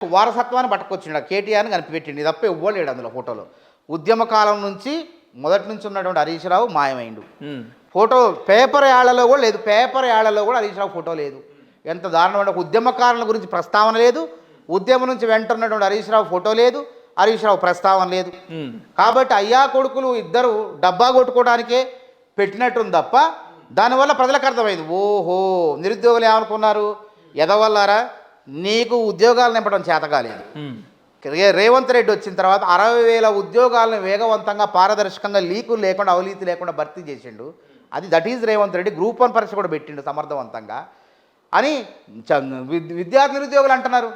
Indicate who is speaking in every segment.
Speaker 1: వారసత్వాన్ని పట్టుకొచ్చిండు కేటీఆర్ని కనిపెట్టిండు. ఇది తప్ప ఇవ్వలేడు అందులో ఫోటోలో. ఉద్యమ కాలం నుంచి మొదటి నుంచి ఉన్నటువంటి హరీష్ రావు మాయమైండు. ఫోటో పేపర్ యాళ్లలో కూడా లేదు, పేపర్ యాళ్లలో కూడా హరీష్ రావు ఫోటో లేదు. ఎంత దారుణమైన ఉద్యమకారుల గురించి ప్రస్తావన లేదు, ఉద్యమం నుంచి వెంట ఉన్నటువంటి హరీష్ రావు ఫోటో లేదు, హరీష్ రావు ప్రస్తావన లేదు. కాబట్టి అయ్యా కొడుకులు ఇద్దరు డబ్బా కొట్టుకోవడానికే పెట్టినట్టుంది తప్ప దానివల్ల ప్రజలకు అర్థమైంది, ఓహో నిరుద్యోగులు ఏమనుకున్నారు, ఎదవల్లారా నీకు ఉద్యోగాలు నింపడం చేత కాలేదు. రేవంత్ రెడ్డి వచ్చిన తర్వాత 60,000 ఉద్యోగాలను వేగవంతంగా పారదర్శకంగా లీకులు లేకుండా అవినీతి లేకుండా భర్తీ చేసిండు. That is Revanth Reddy. Group 1 పరీక్ష కూడా పెట్టిండు సమర్థవంతంగా అని విద్యార్థి నిరుద్యోగులు అంటున్నారు.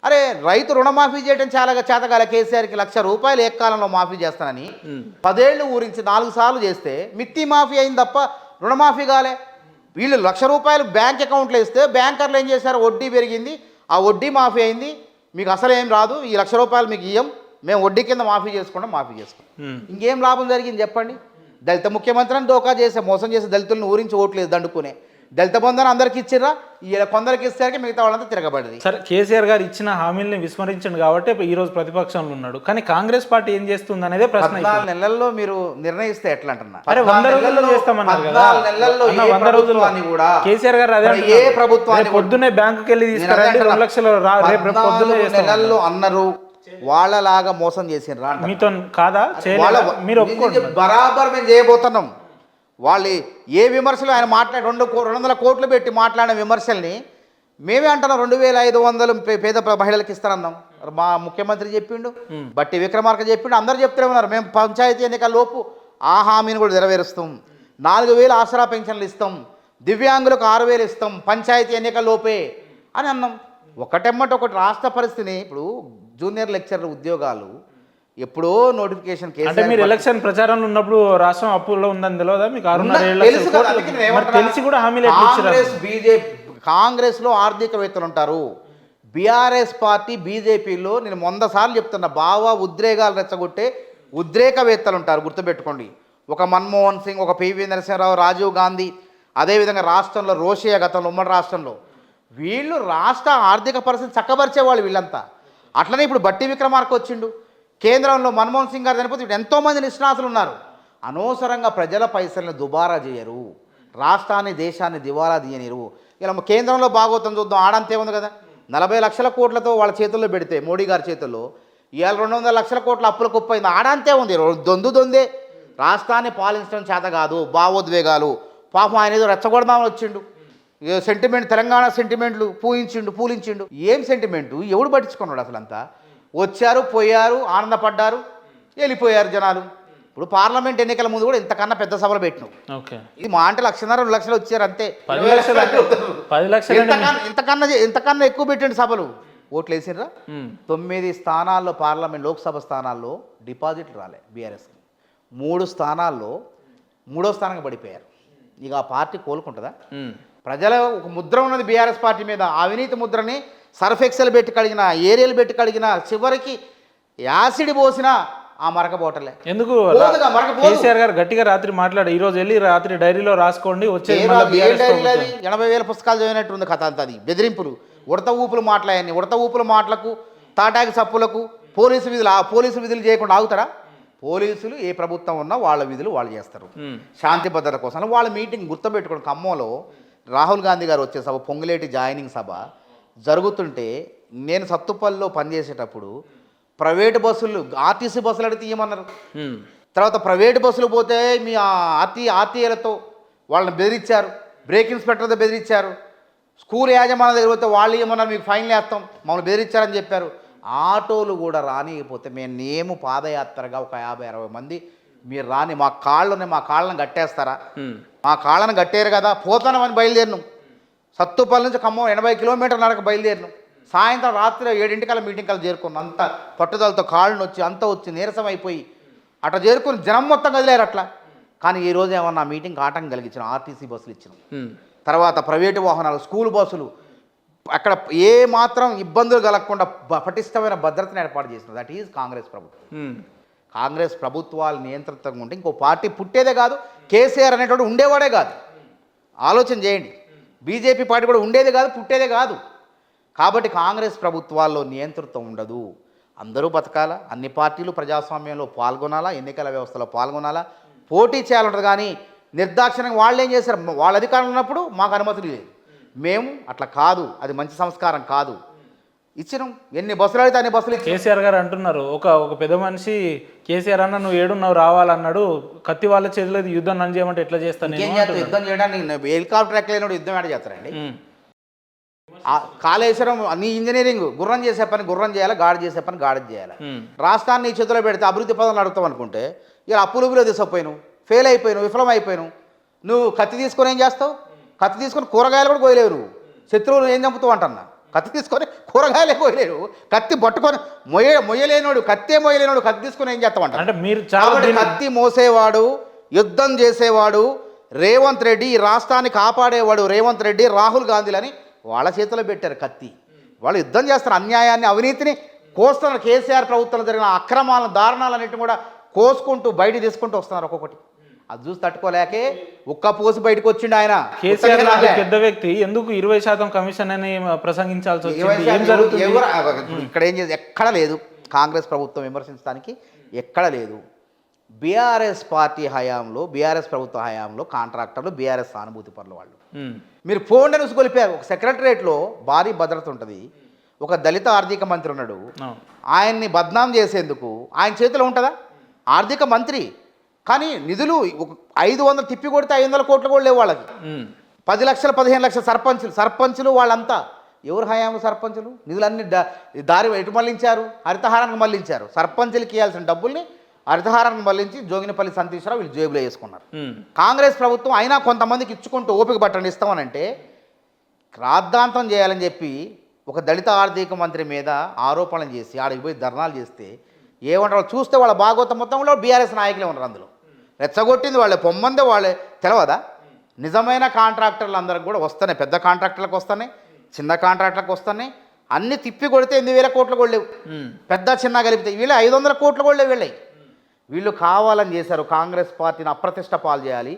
Speaker 1: అరే రైతు రుణమాఫీ చేయడం చాలా చేతగాల కేసీఆర్కి ₹1,00,000 ఏకకాలంలో మాఫీ చేస్తానని 10 ఏళ్ళు ఊరించి 4 సార్లు చేస్తే మిత్తి మాఫీ అయింది తప్ప రుణమాఫీ కాలే. వీళ్ళు ₹1,00,000 బ్యాంక్ అకౌంట్లో ఇస్తే బ్యాంకర్లు ఏం చేశారు, వడ్డీ పెరిగింది, ఆ వడ్డీ మాఫీ అయింది, మీకు అసలు ఏం రాదు, ఈ ₹1,00,000 మీకు ఇయ్యం, మేము వడ్డీ కింద మాఫీ చేసుకుంటాం. ఇంకేం లాభం జరిగింది చెప్పండి? దళిత ముఖ్యమంత్రిని దోకా చేసే మోసం చేసే దళితులను ఊరించి ఓట్లేదు దండుకునే. దళిత బంధుని అందరికి ఇచ్చిర్రా, కొందరికి ఇస్తారకి మిగతా వాళ్ళంతా తిరగబడింది.
Speaker 2: సరే కేసీఆర్ గారు ఇచ్చిన హామీల్ని విస్మరించండి కాబట్టి ఈ రోజు ప్రతిపక్షంలో ఉన్నాడు. కానీ కాంగ్రెస్ పార్టీ ఏం చేస్తుంది అనేది ప్రశ్న.
Speaker 1: 14 నెలల్లో మీరు నిర్ణయిస్తే ఎట్లా అంటున్నా?
Speaker 2: 100 రోజుల్లో చేస్తామన్నారు కదా. 100 రోజుల్లో కూడా కేసీఆర్ గారు అదే
Speaker 1: ఏ ప్రభుత్వాన్ని
Speaker 2: పొద్దున్నే బ్యాంకుకి వెళ్ళి తీసుకురండి 2 లక్షలు రేపు పొద్దున్నే
Speaker 1: నెలల్లో అన్నారు. వాళ్ళలాగా మోసం చేసిర్రా
Speaker 2: మీతో కాదా? మీరు
Speaker 1: బరాబర్ మేము చేయబోతున్నాం. వాళ్ళు ఏ విమర్శలు ఆయన మాట్లాడి 200 కోట్లు పెట్టి మాట్లాడిన విమర్శల్ని మేమే అంటున్నాం. 2,500 పేద మహిళలకు ఇస్తానన్నాం. మా ముఖ్యమంత్రి చెప్పిండు, బట్టి విక్రమార్క చెప్పిండు, అందరూ చెప్తూనే ఉన్నారు. మేము పంచాయతీ ఎన్నికల లోపు ఆ హామీని కూడా నెరవేరుస్తాం. 4,000 ఆసరా పెన్షన్లు ఇస్తాం, దివ్యాంగులకు 6,000 ఇస్తాం పంచాయతీ ఎన్నికల లోపే అని అన్నాం. ఒకటెమ్మటి ఒకటి రాష్ట్ర పరిస్థితిని ఇప్పుడు జూనియర్ లెక్చరర్ ఉద్యోగాలు ఎప్పుడో నోటిఫికేషన్
Speaker 2: అంటే మీరు ఎలక్షన్ ప్రచారంలో ఉన్నప్పుడు రాష్ట్రం అప్పుల్లో ఉందని తెలియదా మీకు? తెలిసి కూడా హామీలు
Speaker 1: కాంగ్రెస్లో ఆర్థికవేత్తలు ఉంటారు, బీఆర్ఎస్ పార్టీ బీజేపీలో నేను 100 సార్లు చెప్తున్నా, ఉద్రేకాలు రెచ్చగొట్టే ఉద్రేకవేత్తలు ఉంటారు. గుర్తుపెట్టుకోండి. ఒక మన్మోహన్ సింగ్, ఒక పివి నరసింహరావు, రాజీవ్ గాంధీ, అదేవిధంగా రాష్ట్రంలో రోషయ్య గతంలో ఉమ్మడి రాష్ట్రంలో వీళ్ళు రాష్ట్ర ఆర్థిక పరిస్థితి చక్కబరిచేవాళ్ళు వీళ్ళంతా. అట్లనే ఇప్పుడు బట్టి విక్రమార్క వచ్చిండు. కేంద్రంలో మన్మోహన్ సింగ్ గారు చనిపోతే ఇప్పుడు ఎంతోమంది నిష్ణాతులు ఉన్నారు. అనవసరంగా ప్రజల పైసలను దుబారా చేయరు, రాష్ట్రాన్ని దేశాన్ని దివాలా తీయనిరు. ఇలా కేంద్రంలో భాగవతం చూద్దాం, ఆడంతే ఉంది కదా. 40 లక్షల కోట్లతో వాళ్ళ చేతుల్లో పెడితే మోడీ గారి చేతుల్లో ఇవాళ 200 లక్షల కోట్ల అప్పుల కుప్పైంది. ఆడంతే ఉంది, దొందే. రాష్ట్రాన్ని పాలించడం చేత కాదు, భావోద్వేగాలు. పాపం ఆయన ఏదో రెచ్చగొడదామని వచ్చిండు, సెంటిమెంట్ తెలంగాణ సెంటిమెంట్లు పూలించిండు. ఏం సెంటిమెంటు? ఎవడు పట్టించుకున్నాడు అసలు? అంతా వచ్చారు, పోయారు, ఆనందపడ్డారు, వెళ్ళిపోయారు జనాలు. ఇప్పుడు పార్లమెంట్ ఎన్నికల ముందు కూడా ఇంతకన్నా పెద్ద సభలు పెట్టినాం. ఇది మా అంటే 1,00,000 2 లక్షలు వచ్చారు అంతే.
Speaker 2: 10 లక్షలు
Speaker 1: ఇంతకన్నా ఎక్కువ పెట్టండి సభలు. ఓట్లు వేసిర్రా. 9 స్థానాల్లో పార్లమెంట్ లోక్సభ స్థానాల్లో డిపాజిట్లు రాలే బీఆర్ఎస్కి. 3 స్థానాల్లో 3వ స్థానంగా పడిపోయారు. ఇక ఆ పార్టీ కోలుకుంటుందా? ప్రజల ఒక ముద్ర ఉన్నది బీఆర్ఎస్ పార్టీ మీద. అవినీతి ముద్రని సర్ఫ్ ఎక్సెల్ పెట్టి కడిగిన, ఏరియల్ పెట్టి కడిగిన, చివరికి యాసిడ్ పోసినా ఆ మరక పోటలే.
Speaker 2: ఎందుకు కేసీఆర్ గారు గట్టిగా రాత్రి మాట్లాడు, ఈ రోజు వెళ్ళి రాత్రి డైరీలో రాసుకోండి వచ్చే
Speaker 1: 80,000 పుస్తకాలు చదివినట్టు ఉంది కథ అంతా. అది బెదిరింపులు, ఉడత ఊపులు మాట్లాడాయని. ఉడత ఊపుల మాటలకు, తాటాకి సప్పులకు పోలీసు విధులు చేయకుండా ఆగుతారా? పోలీసులు ఏ ప్రభుత్వం ఉన్నా వాళ్ళ విధులు వాళ్ళు చేస్తారు, శాంతి భద్రత కోసం. వాళ్ళ మీటింగ్ గుర్తుపెట్టుకోండి. ఖమ్మంలో రాహుల్ గాంధీ గారు వచ్చే సభ, పొంగులేటి జాయినింగ్ సభ జరుగుతుంటే నేను సత్తుపల్లిలో పనిచేసేటప్పుడు ప్రైవేటు బస్సులు, ఆర్టీసీ బస్సులు అడిగి తీయమన్నారు. తర్వాత ప్రైవేటు బస్సులు పోతే మీ ఆర్టీఏలతో వాళ్ళని బెదిరించారు, బ్రేక్ ఇన్స్పెక్టర్తో బెదిరించారు. స్కూల్ యాజమాన్య దగ్గర పోతే వాళ్ళు ఏమన్నారు, మీకు ఫైన్ వేస్తాం, మమ్మల్ని బెదిరించారని చెప్పారు. ఆటోలు కూడా రానికపోతే మేము పాదయాత్రగా ఒక 50-60 మంది మీరు రాని, మా కాళ్ళను కట్టేస్తారా? మా కాళ్ళను కట్టారు కదా, పోతానమని బయలుదేరినాం. సత్తుపల్లి నుంచి ఖమ్మం 80 కిలోమీటర్ల నడక బయలుదేరినాం. సాయంత్రం రాత్రి 7 మీటింగ్ కల్లా చేరుకున్నాం. అంత పట్టుదలతో కాళ్ళను వచ్చి అంతా వచ్చి నీరసం అయిపోయి అట్లా చేరుకుని జనం మొత్తం కదిలేరు అట్లా. కానీ ఈరోజు ఏమన్నా మీటింగ్కి ఆటంకం కలిగించిన ఆర్టీసీ బస్సులు ఇచ్చినాం. తర్వాత ప్రైవేటు వాహనాలు, స్కూల్ బస్సులు, అక్కడ ఏ మాత్రం ఇబ్బందులు కలగకుండా పటిష్టమైన భద్రతను ఏర్పాటు చేసినాం. దట్ ఈజ్ కాంగ్రెస్ ప్రభుత్వం. కాంగ్రెస్ ప్రభుత్వాలు నియంత్రితంగా ఉంటే ఇంకో పార్టీ పుట్టేదే కాదు, కేసీఆర్ అనేటువంటి ఉండేవాడే కాదు. ఆలోచన చేయండి. బీజేపీ పార్టీ కూడా ఉండేది కాదు, పుట్టేదే కాదు. కాబట్టి కాంగ్రెస్ ప్రభుత్వాల్లో నియంతృత్వం ఉండదు. అందరూ బతకాలా, అన్ని పార్టీలు ప్రజాస్వామ్యంలో పాల్గొనాలా, ఎన్నికల వ్యవస్థలో పాల్గొనాలా, పోటీ చేయాలంటారు. కానీ నిర్దాక్షిణ్యంగా వాళ్ళు ఏం చేశారు, వాళ్ళ అధికారంలో ఉన్నప్పుడు మాకు అనుమతులు లేదు, మేము అట్లా కాదు, అది మంచి సంస్కారం కాదు. ఇచ్చినాం, ఎన్ని బస్సులు అయితే అన్ని బస్సులు ఇచ్చి.
Speaker 2: కేసీఆర్ గారు అంటున్నారు, ఒక పెద్ద మనిషి కేసీఆర్ అన్న నువ్వు ఏడున్నావు రావాలన్నాడు, కత్తి వాళ్ళ చేతిలో యుద్ధం నన్ను చేయమంటే ఎట్లా చేస్తాను
Speaker 1: ఏం చేస్తారు, యుద్ధం చేయడానికి హెలికాప్టర్ ఎక్కలేనోడు యుద్ధం ఏడ చేస్తారండి. కాళేశ్వరం నీ ఇంజనీరింగ్ గుర్రం చేసే పని గుర్రం చేయాలి, గాడి చేసే పని గాడి చేయాలి. రాష్ట్రాన్ని నీ చేతిలో పెడితే అభివృద్ధి పదవులు అడుగుతాం అనుకుంటే ఇలా అప్పులు తీసుకుపోయినావు, ఫెయిల్ అయిపోయినావు, విఫలం అయిపోయినావు. నువ్వు కత్తి తీసుకొని ఏం చేస్తావు, కత్తి తీసుకొని కూరగాయలు కూడా కోయలేవు, నువ్వు శత్రువులు ఏం చంపుతావు అంటున్నా. కత్తి తీసుకొని కూరగాయలే కోయలేరు, కత్తి పట్టుకొని మొయ్యలేనోడు, కత్తే మొయ్యలేనోడు కత్తి తీసుకొని ఏం చేస్తామంట.
Speaker 2: అంటే మీరు చాలా
Speaker 1: కత్తి మోసేవాడు, యుద్ధం చేసేవాడు రేవంత్ రెడ్డి, ఈ రాష్ట్రాన్ని కాపాడేవాడు రేవంత్ రెడ్డి, రాహుల్ గాంధీలని వాళ్ళ చేతిలో పెట్టారు కత్తి. వాళ్ళు యుద్ధం చేస్తారు, అన్యాయాన్ని అవినీతిని కోస్తున్నారు. కేసీఆర్ ప్రభుత్వంలో జరిగిన అక్రమాలను దారుణాలన్నింటినీ కూడా కోసుకుంటూ బయట తీసుకుంటూ వస్తున్నారు ఒక్కొక్కటి. అది చూసి తట్టుకోలేకే ఉక్క పోసి బయటకు వచ్చిండు ఆయన.
Speaker 2: కేసీఆర్ లాంటి పెద్ద వ్యక్తి ఎందుకు 20% కమిషన్ అని ప్రసంగించాల్సి వచ్చింది? ఏం జరుగుతుంది
Speaker 1: ఇక్కడ? ఏం చేసి ఎక్కడ లేదు, కాంగ్రెస్ ప్రభుత్వం విమర్శించడానికి ఎక్కడ లేదు. బీఆర్ఎస్ పార్టీ హయాంలో, బీఆర్ఎస్ ప్రభుత్వ హయాంలో కాంట్రాక్టర్లు బీఆర్ఎస్ సానుభూతి పనులు వాళ్ళు. మీరు ఫోన్ న్యూస్ కొలిపారు. ఒక సెక్రటరేట్లో భారీ భద్రత ఉంటుంది, ఒక దళిత ఆర్థిక మంత్రి ఉన్నాడు, ఆయన్ని బద్నాం చేసేందుకు ఆయన చేతిలో ఉంటుందా? ఆర్థిక మంత్రి కానీ నిధులు 500 తిప్పి కొడితే 500 కోట్లు కూడా లేవు వాళ్ళకి. 10 లక్షలు 15 లక్షల సర్పంచులు వాళ్ళంతా ఎవరు హయాంలో సర్పంచులు? నిధులన్నీ దారి ఎటు మళ్లించారు? హరితహారానికి మళ్లించారు. సర్పంచులకి ఇవ్వాల్సిన డబ్బుల్ని హరితహారానికి మళ్లించి జోగినపల్లి సంతీశ్వరరావు వీళ్ళు జేబులో వేసుకున్నారు. కాంగ్రెస్ ప్రభుత్వం అయినా కొంతమందికి ఇచ్చుకుంటూ ఓపిక పట్టండి ఇస్తామనంటే రాద్ధాంతం చేయాలని చెప్పి ఒక దళిత ఆర్థిక మంత్రి మీద ఆరోపణలు చేసి ఆడికి పోయి ధర్నాలు చేస్తే ఏమంటారు చూస్తే వాళ్ళ భాగవతం మొత్తం కూడా బీఆర్ఎస్ నాయకులే ఉన్నారు. అందులో రెచ్చగొట్టింది వాళ్ళే, పొమ్మందే వాళ్ళే. తెలవదా? నిజమైన కాంట్రాక్టర్లు అందరికి కూడా వస్తున్నాయి, పెద్ద కాంట్రాక్టర్లకు వస్తున్నాయి, చిన్న కాంట్రాక్టర్లకు వస్తున్నాయి. అన్ని తిప్పి కొడితే 8,000 కోట్లు కూడా లేవు, పెద్ద చిన్న కలిపితే. వీళ్ళు 500 కోట్లు కూడా లేవు వెళ్ళాయి. వీళ్ళు కావాలని చేశారు, కాంగ్రెస్ పార్టీని అప్రతిష్ట పాలు చేయాలి,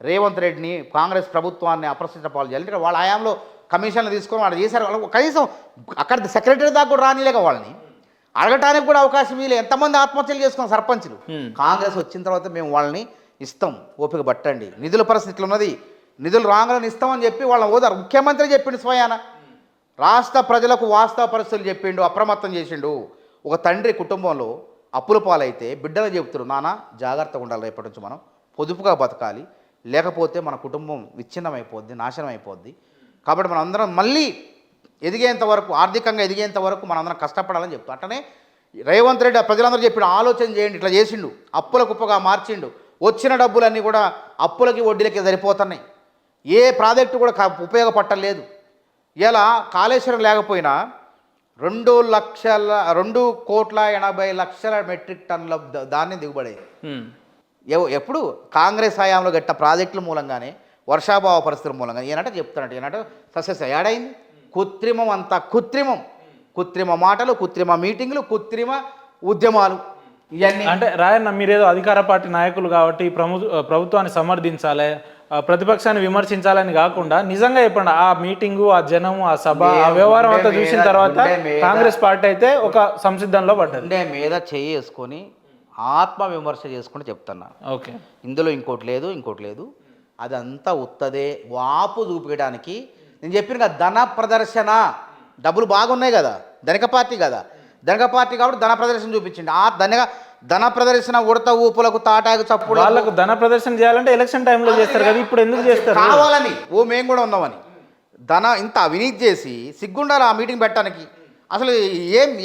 Speaker 1: రేవంత్ రెడ్డిని కాంగ్రెస్ ప్రభుత్వాన్ని అప్రతిష్ట పాలు చేయాలి. అంటే వాళ్ళ హయాంలో కమిషన్లు తీసుకొని వాళ్ళు చేశారు. వాళ్ళు కనీసం అక్కడ సెక్రటరీ దాకా కూడా రానిలేక వాళ్ళని అడగటానికి కూడా అవకాశం వీళ్ళు. ఎంతమంది ఆత్మహత్యలు చేసుకున్న సర్పంచులు. కాంగ్రెస్ వచ్చిన తర్వాత మేము వాళ్ళని ఇస్తాం, ఓపిక పట్టండి, నిధుల పరిస్థితులు ఉన్నది, నిధులు రాగానే ఇస్తామని చెప్పి వాళ్ళని ఓదారు. ముఖ్యమంత్రి చెప్పిండు స్వయాన, రాష్ట్ర ప్రజలకు వాస్తవ పరిస్థితులు చెప్పిండు, అప్రమత్తం చేసిండు. ఒక తండ్రి కుటుంబంలో అప్పుల పాలైతే బిడ్డలు చెప్తున్నారు, నాన్న జాగ్రత్తగా ఉండాలి, రేపటి నుంచి మనం పొదుపుగా బతకాలి, లేకపోతే మన కుటుంబం విచ్ఛిన్నమైపోద్ది, నాశనం అయిపోద్ది. కాబట్టి మనం అందరం మళ్ళీ ఎదిగేంత వరకు, ఆర్థికంగా ఎదిగేంత వరకు మనందరం కష్టపడాలని చెప్తాం. అట్లనే రేవంత్ రెడ్డి ప్రజలందరూ చెప్పిన ఆలోచన చేయండి, ఇట్లా చేసిండు, అప్పుల కుప్పగా మార్చిండు. వచ్చిన డబ్బులన్నీ కూడా అప్పులకి వడ్డీలకి సరిపోతున్నాయి, ఏ ప్రాజెక్టు కూడా ఉపయోగపట్టలేదు. ఇలా కాళేశ్వరం లేకపోయినా 2,80,00,000 మెట్రిక్ టన్నుల ధాన్యం దిగుబడి. ఎప్పుడు కాంగ్రెస్ హయాంలో గట్టిన ప్రాజెక్టుల మూలంగానే, వర్షాభావ పరిస్థితుల మూలంగా ఏనంటే చెప్తానంటే ఏనంటే సక్సెస్ ఏడైంది. కృత్రిమం అంతా కృత్రిమం, కృత్రిమ మాటలు, కృత్రిమ మీటింగ్లు, కృత్రిమ ఉద్యమాలు ఇవన్నీ.
Speaker 2: అంటే రాయన్న మీరేదో అధికార పార్టీ నాయకులు కాబట్టి ప్రభుత్వాన్ని సమర్థించాలి, ప్రతిపక్షాన్ని విమర్శించాలని కాకుండా నిజంగా చెప్పండి, ఆ మీటింగు, ఆ జనము, ఆ సభ, ఆ వ్యవహారం అంతా చూసిన తర్వాత కాంగ్రెస్ పార్టీ అయితే ఒక సంసిద్ధంలో పడ్డది.
Speaker 1: మీద చేసుకొని ఆత్మ విమర్శ చేసుకుంటే చెప్తున్నా.
Speaker 2: ఓకే,
Speaker 1: ఇందులో ఇంకోటి లేదు. అదంతా ఉత్తదే, వాపు చూపించడానికి. నేను చెప్పిన కదా, ధన ప్రదర్శన, డబ్బులు బాగున్నాయి కదా, ధనిక పార్టీ కదా, ధనిక పార్టీ కాబట్టి ధన ప్రదర్శన చూపించింది. ఆ ధన ప్రదర్శన ఉడత ఊపులకు, తాటాకు చప్పుడు,
Speaker 2: వాళ్ళకు ధన ప్రదర్శన చేయాలంటే ఎలక్షన్ టైంలో చేస్తారు కదా, ఇప్పుడు ఎందుకు చేస్తారు?
Speaker 1: కావాలని, మేము కూడా ఉన్నామని ఇంత అవినీతి చేసి సిగ్గుండాలి ఆ మీటింగ్ పెట్టడానికి. అసలు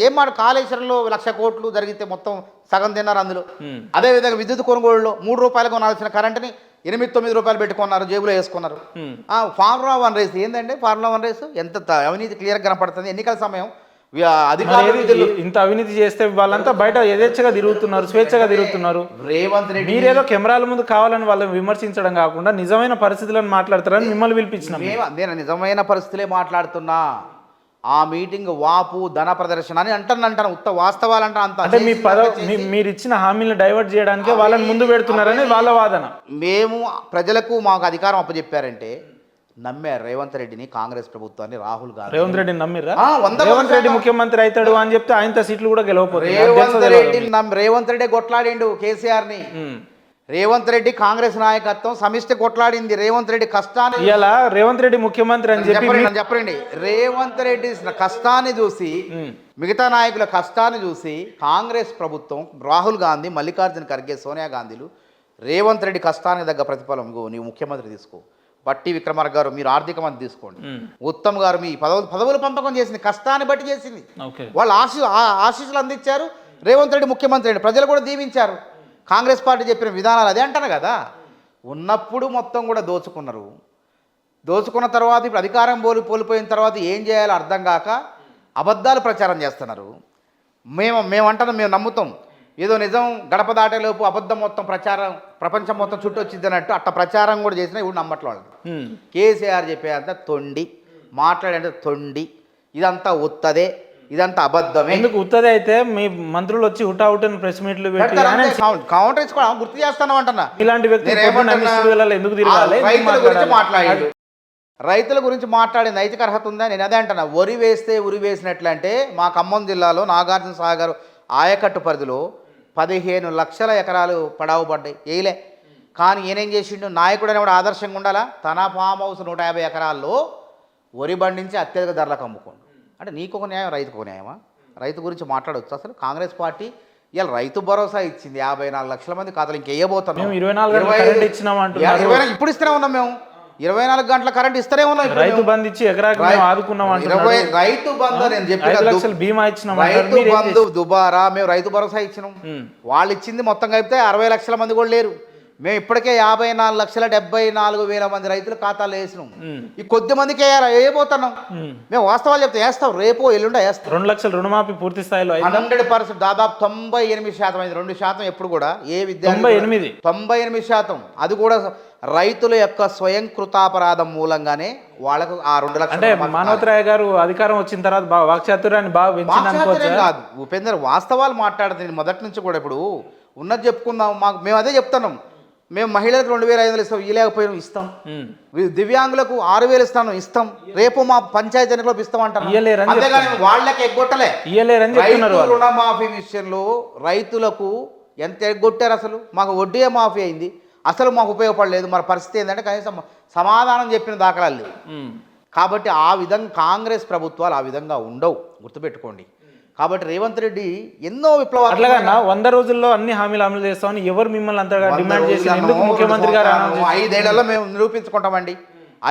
Speaker 1: ఏం మాట, కాళేశ్వరంలో 1,00,000 కోట్లు జరిగితే మొత్తం సగం తిన్నారు అందులో. అదేవిధంగా విద్యుత్ కొనుగోలులో 3 రూపాయలు కొనాల్సిన కరెంటుని 8-9 రూపాయలు పెట్టుకున్నారు, జేబులో వేసుకున్నారు. ఫార్ములా 1 రేస్ ఏంటంటే, ఫార్ములా 1 రేసు ఎంత అవినీతి క్లియర్గా కనపడుతుంది. ఎన్నికల సమయం
Speaker 2: అధికారులు ఇంత అవినీతి చేస్తే వాళ్ళంతా బయట యథేచ్ఛగా తిరుగుతున్నారు, స్వేచ్ఛగా తిరుగుతున్నారు.
Speaker 1: రేవంత్ రెడ్డి
Speaker 2: మీరేదో కెమెరాల ముందు కావాలని వాళ్ళని విమర్శించడం కాకుండా నిజమైన పరిస్థితులను మాట్లాడతారని మిమ్మల్ని పిలిపించిన.
Speaker 1: నేను నిజమైన పరిస్థితులే మాట్లాడుతున్నా. ఆ మీటింగ్ వాపు, ధన ప్రదర్శన అని అంటాను, ఉత్త వాస్తవాలు అంట.
Speaker 2: అంటే మీరు ఇచ్చిన హామీలను డైవర్ట్ చేయడానికి వాళ్ళని ముందు పెడుతున్నారని వాళ్ళ వాదన.
Speaker 1: మేము ప్రజలకు మాకు అధికారం అప్పచెప్పారంటే నమ్మారు రేవంత్ రెడ్డిని, కాంగ్రెస్ ప్రభుత్వాన్ని, రాహుల్ గాంధీ.
Speaker 2: రేవంత్ రెడ్డిని నమ్మిరా?
Speaker 1: 100%
Speaker 2: రేవంత్ రెడ్డి ముఖ్యమంత్రి అవుతాడు అని చెప్తే ఆయనతో సీట్లు కూడా గెలవపోతుంది.
Speaker 1: రేవంత్ రెడ్డి కొట్లాడిండు కేసీఆర్ని. రేవంత్ రెడ్డి కాంగ్రెస్ నాయకత్వం సమిష్టి కొట్లాడింది. రేవంత్ రెడ్డి కష్టాన్ని
Speaker 2: ఇలా రేవంత్ రెడ్డి ముఖ్యమంత్రి అని
Speaker 1: చెప్పండి. రేవంత్ రెడ్డి కష్టాన్ని చూసి, మిగతా నాయకుల కష్టాన్ని చూసి కాంగ్రెస్ ప్రభుత్వం, రాహుల్ గాంధీ, మల్లికార్జున ఖర్గే, సోనియా గాంధీలు రేవంత్ రెడ్డి కష్టానికి తగ్గ ప్రతిఫలం నీవు ముఖ్యమంత్రి తీసుకో. బట్టి విక్రమార్క గారు మీరు ఆర్థిక మంత్రి తీసుకోండి. ఉత్తమ్ గారు మీ పదవులు పంపకం చేసింది కష్టాన్ని బట్టి చేసింది. వాళ్ళు ఆశీస్సులు అందించారు. రేవంత్ రెడ్డి ముఖ్యమంత్రి అండి, ప్రజలు కూడా దీవించారు. కాంగ్రెస్ పార్టీ చెప్పిన విధానాలు అదే అంటారు కదా. ఉన్నప్పుడు మొత్తం కూడా దోచుకున్నారు. దోచుకున్న తర్వాత ఇప్పుడు అధికారం కోల్పోయిన తర్వాత ఏం చేయాలో అర్థం కాక అబద్ధాలు ప్రచారం చేస్తున్నారు. మేమంటున్నాం, మేము నమ్ముతాం. ఏదో నిజం గడప దాటేలోపు అబద్ధం మొత్తం ప్రచారం ప్రపంచం మొత్తం చుట్టూ వచ్చింది అన్నట్టు అట్ట ప్రచారం కూడా చేసినా ఇప్పుడు నమ్మట్ల వాళ్ళు. కేసీఆర్ చెప్పేంత తొండి, మాట్లాడేంత తొండి, ఇదంతా ఉత్తదే, ఇదంతా అబద్ధమే.
Speaker 2: ఎందుకు ఉత్తదే అయితే మీ మంత్రులు వచ్చి హుటాహుటిన ప్రెస్ మీట్లు పెట్టి
Speaker 1: కౌంటర్ ఇచ్చుకోవడం గుర్తు చేస్తాను అంటున్నా.
Speaker 2: ఇలాంటి వ్యక్తి ఎందుకు తిరగాలి?
Speaker 1: మాట్లాడాడు. రైతుల గురించి మాట్లాడే నైతిక అర్హత ఉందా? నేను అదే అంటున్నా. వరి వేస్తే ఉరి వేసినట్లంటే మా ఖమ్మం జిల్లాలో నాగార్జున సాగర్ ఆయకట్టు పరిధిలో 15 లక్షల ఎకరాలు పడావు పడ్డాయి, వేయలే. కానీ ఈయనేం చేసిండు? నాయకుడు అనేవాడు ఆదర్శంగా ఉండాలా? తన ఫామ్ హౌస్ 150 ఎకరాల్లో వరి పండించి అత్యధిక ధరలకు అమ్ముకోండు. అంటే నీకు ఒక న్యాయం, రైతుకు ఒక న్యాయమా? రైతు గురించి మాట్లాడవచ్చు అసలు? కాంగ్రెస్ పార్టీ ఇలా రైతు భరోసా ఇచ్చింది 54 లక్షల మంది ఖాతాలు. ఇంకేయబోతున్నాం.
Speaker 2: 24 ఇచ్చినామంటున్నారు.
Speaker 1: ఇప్పుడు ఇస్తూనే ఉన్నాం. మేము 24 గంటల కరెంట్ ఇస్తూనే ఉన్నాం.
Speaker 2: రైతు బంధు ఇచ్చి ఎకరాకి ఆదుకున్నాం.
Speaker 1: రైతు బంధు నేను చెప్పిన
Speaker 2: బీమా ఇచ్చినాం.
Speaker 1: రైతు బంధు దుబారా మేము రైతు భరోసా ఇచ్చినాం. వాళ్ళు ఇచ్చింది మొత్తం కలిపితే 60 లక్షల మంది కూడా లేరు. మేము ఇప్పటికే 54,74,000 మంది రైతులు ఖాతాలు వేసినాం. ఈ కొద్ది మందికి వేయబోతున్నాం. మేము వాస్తవాలు చెప్తే వేస్తాం, రేపు ఎల్లుండా వేస్తాం.
Speaker 2: 2 లక్షల రుణమాఫీ పూర్తి స్థాయిలో
Speaker 1: 100%, దాదాపు 98% అయింది. 2% ఎప్పుడు కూడా ఏ విద్యార్థి 98%. అది కూడా రైతుల యొక్క స్వయం కృతాపరాధం మూలంగానే వాళ్ళకు ఆ 2 లక్షలు.
Speaker 2: అంటే మానవతరాయ్ గారు అధికారం వచ్చిన తర్వాత వాక్చాతుర్యాన్ని బాగా పెంచింది
Speaker 1: కాదు ఉపేందర్, వాస్తవాలు మాట్లాడుతుంది మొదటి నుంచి కూడా. ఇప్పుడు ఉన్నది చెప్పుకుందాం. మేము అదే చెప్తున్నాం. మేము మహిళలకు 2,500 ఇస్తాం, ఇవ్వలేకపోయినా ఇస్తాం. దివ్యాంగులకు 6,000 ఇస్తాను, ఇస్తాం. రేపు మా పంచాయతీ ఎన్నికలకు ఇస్తాం అంటాం. అంతేగాని వాళ్ళకి ఎగ్గొట్టలే. రుణమాఫీ విషయంలో రైతులకు ఎంత ఎగ్గొట్టారు అసలు? మాకు వడ్డీ మాఫీ అయింది, అసలు మాకు ఉపయోగపడలేదు. మరి పరిస్థితి ఏంటంటే కనీసం సమాధానం చెప్పిన దాఖలాలు లేవు. కాబట్టి ఆ విధంగా కాంగ్రెస్ ప్రభుత్వాలు ఆ విధంగా ఉండవు, గుర్తుపెట్టుకోండి. కాబట్టి రేవంత్ రెడ్డి ఎన్నో విప్లవాలు.
Speaker 2: అట్లాగా 100 రోజుల్లో అన్ని హామీలు అమలు చేస్తామని ఎవరు మిమ్మల్ని అంతగా డిమాండ్ చేసి ఎందుకు ముఖ్యమంత్రి గారు
Speaker 1: 5 ఏళ్లలో మేము నిరూపించుకుంటామండి.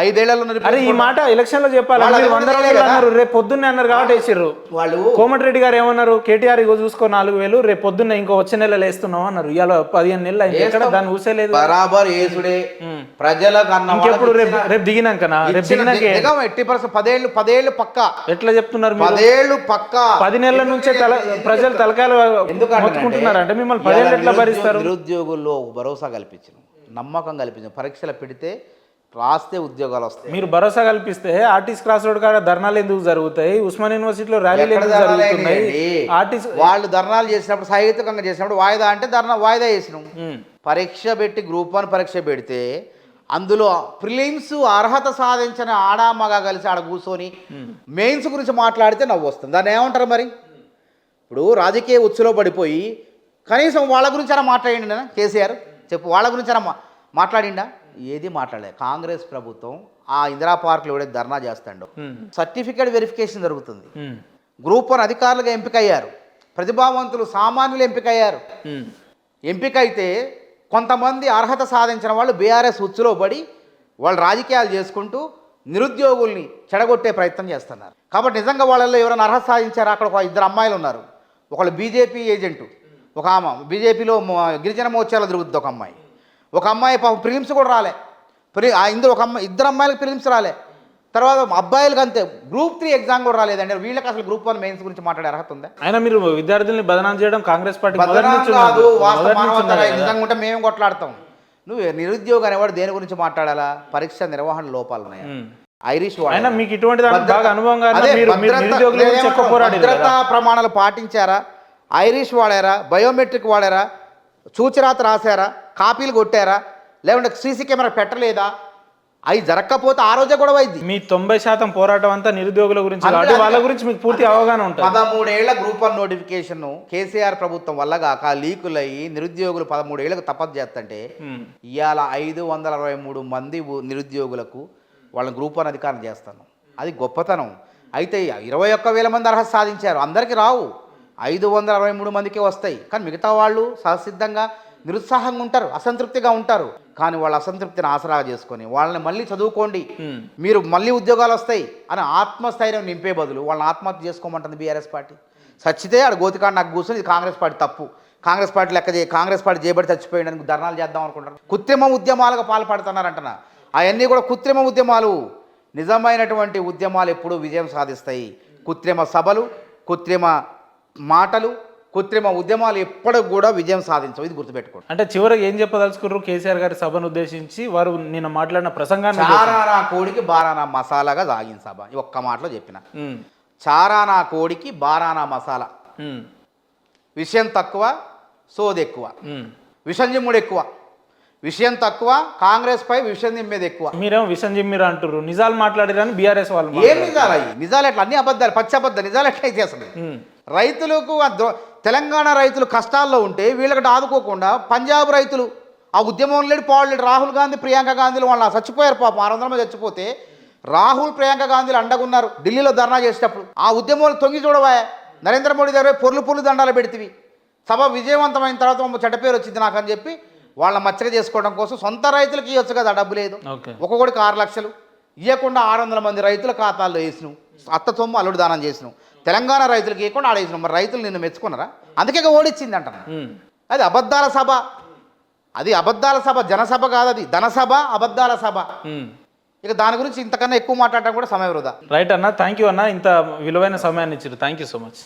Speaker 1: 5 ఏళ్లలో
Speaker 2: అరే ఈ మాట ఎలక్షన్ లో చెప్పాలి. 100 రోజులు అన్నారు, రేపు పొద్దున్నే అన్నారు కాబట్టి వేసారు. వాళ్ళు కోమటిరెడ్డి గారు ఏమన్నారు? కేటీఆర్ ఇగో చూసుకో 4,000, రేపు పొద్దున్న ఇంకో వచ్చే నెలలు వేస్తున్నాం అన్నారు. ఇవాళ 15 నెలలు అయింది, ఎక్కడ దాన్ని ఊసేలేదు.
Speaker 1: బరాబర్ ఏసుడే ప్రజలకు.
Speaker 2: ఇంకెప్పుడు రేపు దిగినాకనా? రేపు దిగినాక
Speaker 1: 80% 10 ఏళ్ళు పక్కా.
Speaker 2: ఎట్లా చెప్తున్నారు?
Speaker 1: 10 ఏళ్ళు పక్కా.
Speaker 2: 10 నెలల నుంచే ప్రజలు తలకాయలు మొత్తుకుంటున్నారు అంటే మిమ్మల్ని 10 ఏళ్ళు ఎట్లా భరిస్తారు?
Speaker 1: నిరుద్యోగుల్లో భరోసా కల్పించిన, నమ్మకం కల్పించిన, పరీక్షలు పెడితే రాస్తే ఉద్యోగాలు వస్తాయి.
Speaker 2: మీరు భరోసా కల్పిస్తే ఆర్టీసీ క్రాస్ రోడ్ కాడ ధర్నాలు ఎందుకు జరుగుతాయి? ఉస్మాన్ యూనివర్సిటీలో ర్యాలీలు ఎందుకు జరుగుతున్నాయి?
Speaker 1: వాళ్ళు ధర్నాలు చేసినప్పుడు, సాహిత్యకంగా చేసినప్పుడు వాయిదా అంటే వాయిదా చేసినాం. పరీక్ష పెట్టి గ్రూప్ 1 పరీక్ష పెడితే అందులో ప్రిలిమ్స్ అర్హత సాధించిన ఆడా మగ కలిసి ఆడ కూర్చొని మెయిన్స్ గురించి మాట్లాడితే నవ్వు వస్తుంది. దాన్ని ఏమంటారు మరి? ఇప్పుడు రాజకీయ ఉచ్చులో పడిపోయి కనీసం వాళ్ళ గురించి అయినా మాట్లాడిండా కేసీఆర్? చెప్పు, వాళ్ళ గురించి అయినా మాట్లాడిండా? ఏది మాట్లాడలేదు. కాంగ్రెస్ ప్రభుత్వం ఆ ఇందిరా పార్క్లో ఎవడైతే ధర్నా చేస్తాడో సర్టిఫికేట్ వెరిఫికేషన్ జరుగుతుంది. గ్రూప్ 1 అధికారులుగా ఎంపికయ్యారు, ప్రతిభావంతులు సామాన్యులు ఎంపికయ్యారు. ఎంపికైతే కొంతమంది అర్హత సాధించిన వాళ్ళు బీఆర్ఎస్ ఉచ్చులో పడి వాళ్ళు రాజకీయాలు చేసుకుంటూ నిరుద్యోగుల్ని చెడగొట్టే ప్రయత్నం చేస్తున్నారు. కాబట్టి నిజంగా వాళ్ళల్లో ఎవరైనా అర్హత సాధించారు? అక్కడ ఒక 2 అమ్మాయిలు ఉన్నారు. ఒకళ్ళు బీజేపీ ఏజెంటు, ఒక ఆమె బీజేపీలో గిరిజన మోర్చాలో తిరుగుతుంది ఒక అమ్మాయి. ఒక అమ్మాయి ప్రిలిమ్స్ కూడా రాలే. ఇందులో 2 అమ్మాయిలకు ప్రిలిమ్స్ రాలే. తర్వాత అబ్బాయిలకు అంతే గ్రూప్ 3 ఎగ్జామ్ కూడా రాలేదండి. వీళ్ళకి అసలు గ్రూప్ 1 మెయిన్స్ గురించి మాట్లాడే అర్హత ఉందా?
Speaker 2: అయినా మీరు విద్యార్థుల్ని బదనాం చేయడం కాంగ్రెస్ పార్టీ
Speaker 1: నిజంగా ఉంటే మేము కొట్లాడతాం. నువ్వు నిరుద్యోగం అనేవాడు దేని గురించి మాట్లాడాలా? పరీక్ష నిర్వహణ లోపాలు ఉన్నాయి. ఐరిష్
Speaker 2: మీకు ఇటువంటి
Speaker 1: భద్రతా ప్రమాణాలు పాటించారా? ఐరిష్ వాడారా? బయోమెట్రిక్ వాడారా? చూచిరాత రాశారా? కాపీలు కొట్టారా? లేకుంటే సీసీ కెమెరా పెట్టలేదా? అవి జరగకపోతే ఆ రోజే గొడవ అయింది.
Speaker 2: మీ 90% పోరాటం అంతా నిరుద్యోగుల గురించి కాబట్టి వాళ్ళ గురించి మీకు పూర్తి అవగాహన ఉంటుంది.
Speaker 1: 13 ఏళ్ల గ్రూప్ 1 నోటిఫికేషన్ కేసీఆర్ ప్రభుత్వం వల్ల కాక లీకులయ్యి నిరుద్యోగులు 13 ఏళ్లకు తపస్సు చేస్తుంటే ఇవాళ 563 మంది నిరుద్యోగులకు వాళ్ళని గ్రూప్ 1 అధికారం చేస్తాను. అది గొప్పతనం. అయితే 21,000 మంది అర్హత సాధించారు, అందరికీ రావు, 563 మందికే వస్తాయి. కానీ మిగతా వాళ్ళు సహసిద్ధంగా నిరుత్సాహంగా ఉంటారు, అసంతృప్తిగా ఉంటారు. కానీ వాళ్ళ అసంతృప్తిని ఆసరాగా చేసుకొని వాళ్ళని మళ్ళీ చదువుకోండి, మీరు మళ్ళీ ఉద్యోగాలు వస్తాయి అని ఆత్మస్థైర్యం నింపే బదులు వాళ్ళని ఆత్మహత్య చేసుకోమంటుంది బీఆర్ఎస్ పార్టీ. చచ్చితే ఆడ గోతికాడు నాకు కూర్చొని ఇది కాంగ్రెస్ పార్టీ తప్పు, కాంగ్రెస్ పార్టీ లెక్క కాంగ్రెస్ పార్టీ చేయబడి చచ్చిపోయాడని ధర్నాలు చేద్దాం అనుకుంటారు. కృత్రిమ ఉద్యమాలుగా పాల్పడుతున్నారంటున్నా. అవన్నీ కూడా కృత్రిమ ఉద్యమాలు. నిజమైనటువంటి ఉద్యమాలు ఎప్పుడూ విజయం సాధిస్తాయి. కృత్రిమ సభలు, కృత్రిమ మాటలు, కృత్రిమ ఉద్యమాలు ఎప్పుడు కూడా విజయం సాధించవు. ఇది గుర్తుపెట్టుకోండి.
Speaker 2: అంటే చివరికి ఏం చెప్పదలుచుకున్నారు కేసీఆర్ గారి సభను ఉద్దేశించి? వారు నిన్న మాట్లాడిన ప్రసంగాన్ని
Speaker 1: చారానా కోడికి బారానా మసాలాగా సాగిన సభ. ఈ ఒక్క మాటలో చెప్పిన. చారానా కోడికి బారానా మసాలా. విషయం తక్కువ, సోది ఎక్కువ, విషం జిమ్ముడు ఎక్కువ. విషయం తక్కువ, కాంగ్రెస్ పై విషం జిమ్మేది ఎక్కువ.
Speaker 2: మీరేమో విషం జిమ్మిరు అంటారు, నిజాలు మాట్లాడారని బీఆర్ఎస్ వాళ్ళు.
Speaker 1: ఏం నిజాలు అయ్యి? నిజాలు ఎట్లా? అన్ని అబద్ధాలు, పచ్చి అబద్ధాలు. నిజాలు ఎట్లయితే అసలు రైతులకు తెలంగాణ రైతులు కష్టాల్లో ఉంటే వీళ్ళకి ఆదుకోకుండా పంజాబ్ రైతులు ఆ ఉద్యమం లేడు పాడలేడు. రాహుల్ గాంధీ, ప్రియాంక గాంధీలు వాళ్ళు చచ్చిపోయారు పాపం. 600 మంది చచ్చిపోతే రాహుల్, ప్రియాంక గాంధీలు అండగున్నారు ఢిల్లీలో ధర్నా చేసేటప్పుడు. ఆ ఉద్యమంలో తొంగి చూడవా, నరేంద్ర మోడీ దగ్గర పొర్లు దండాలు పెడితివి. సభ విజయవంతమైన తర్వాత చెడ్డ పేరు వచ్చింది నాకు అని చెప్పి వాళ్ళ మచ్చగా చేసుకోవడం కోసం సొంత రైతులకు ఇవ్వచ్చు కదా, డబ్బు లేదు. ఒక్కొక్కడికి 6 లక్షలు ఇవ్వకుండా 600 మంది రైతుల ఖాతాల్లో వేసినావు. అత్త సొమ్ము అల్లుడు దానం చేసినావు. తెలంగాణ రైతులకు ఇవ్వకుండా ఆడేసినావు. మరి రైతులు నిన్ను మెచ్చుకున్నారా? అందుకే ఓడిచ్చింది అంటాను. అది అబద్ధాల సభ. అది అబద్ధాల సభ, జనసభ కాదు, అది ధనసభ, అబద్ధాల సభ. ఇక దాని గురించి ఇంతకన్నా ఎక్కువ మాట్లాడటం కూడా సమయం వృధా.
Speaker 2: రైట్ అన్న, థ్యాంక్ యూ అన్న, ఇంత విలువైన సమయాన్ని ఇచ్చారు. Thank you so much.